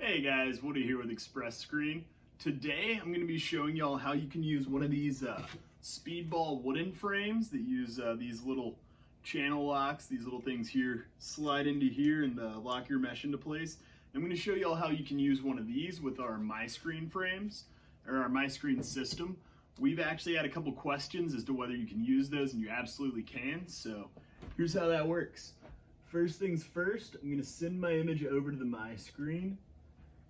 Hey guys, Woody here with Express Screen. Today I'm going to be showing y'all how you can use one of these speedball wooden frames that use these little channel locks. These little things here slide into here and lock your mesh into place. I'm going to show y'all how you can use one of these with our MiScreen frames, or our MiScreen system. We've actually had a couple questions as to whether you can use those, and you absolutely can. So here's how that works. First things first, I'm going to send my image over to the MiScreen.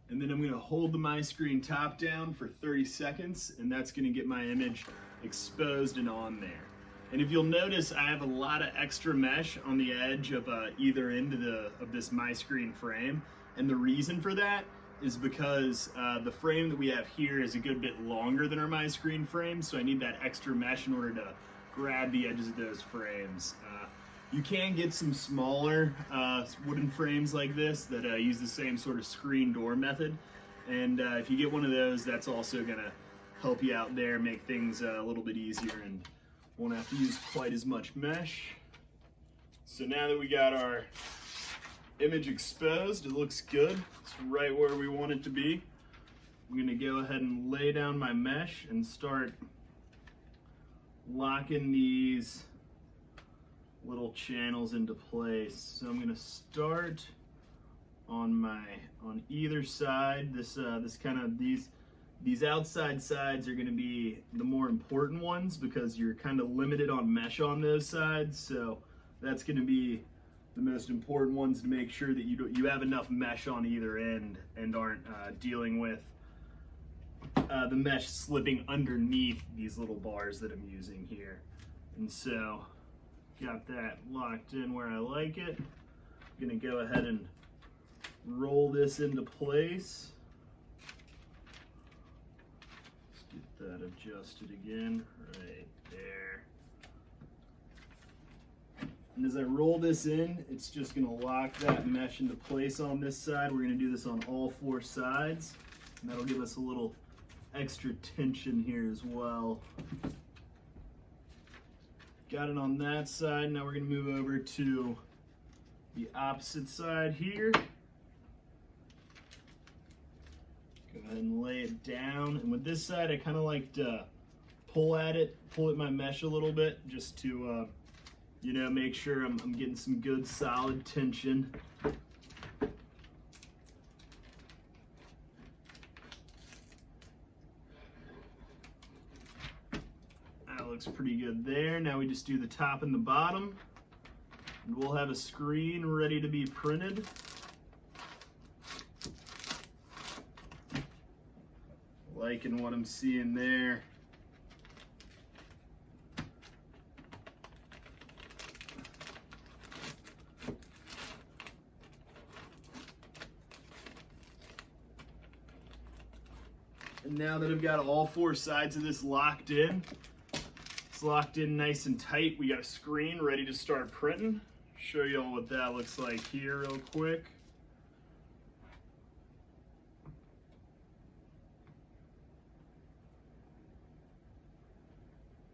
And then I'm going to hold the MiScreen top down for 30 seconds, and that's going to get my image exposed and on there. And if you'll notice, I have a lot of extra mesh on the edge of either end of this MiScreen frame. And the reason for that is because the frame that we have here is a good bit longer than our MiScreen frame, so I need that extra mesh in order to grab the edges of those frames. You can get some smaller wooden frames like this that use the same sort of screen door method. And if you get one of those, that's also going to help you out there, make things a little bit easier and won't have to use quite as much mesh. So now that we got our image exposed, it looks good. It's right where we want it to be. I'm going to go ahead and lay down my mesh and start locking these little channels into place. So I'm going to start on either side. These outside sides are going to be the more important ones because you're kind of limited on mesh on those sides. So that's going to be the most important ones to make sure that you have enough mesh on either end and aren't dealing with the mesh slipping underneath these little bars that I'm using here. And so got that locked in where I like it. I'm going to go ahead and roll this into place. Let's get that adjusted again, right there. And as I roll this in, it's just going to lock that mesh into place on this side. We're going to do this on all four sides, and that'll give us a little extra tension here as well. Got it on that side. Now we're going to move over to the opposite side here. Go ahead and lay it down. And with this side, I kind of like to pull at my mesh a little bit just to, make sure I'm getting some good solid tension. Looks pretty good there. Now we just do the top and the bottom, and we'll have a screen ready to be printed. Liking what I'm seeing there. And now that I've got all four sides of this locked in, it's locked in nice and tight. We got a screen ready to start printing. Show you all what that looks like here real quick.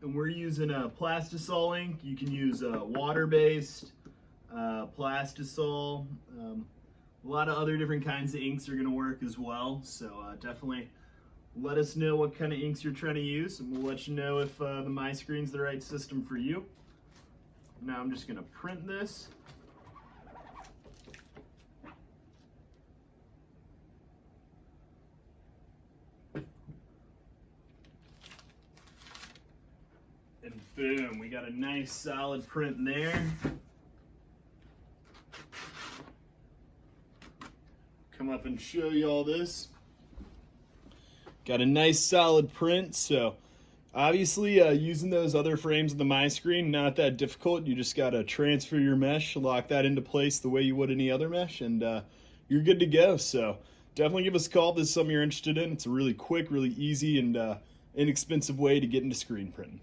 And we're using a Plastisol ink. You can use a water-based Plastisol. A lot of other different kinds of inks are going to work as well. So definitely let us know what kind of inks you're trying to use, and we'll let you know if the MiScreen's the right system for you. Now I'm just going to print this. And boom, we got a nice solid print there. Come up and show you all this. Got a nice solid print, so obviously using those other frames of the MiScreen, not that difficult. You just got to transfer your mesh, lock that into place the way you would any other mesh, and you're good to go. So definitely give us a call if this is something you're interested in. It's a really quick, really easy, and inexpensive way to get into screen printing.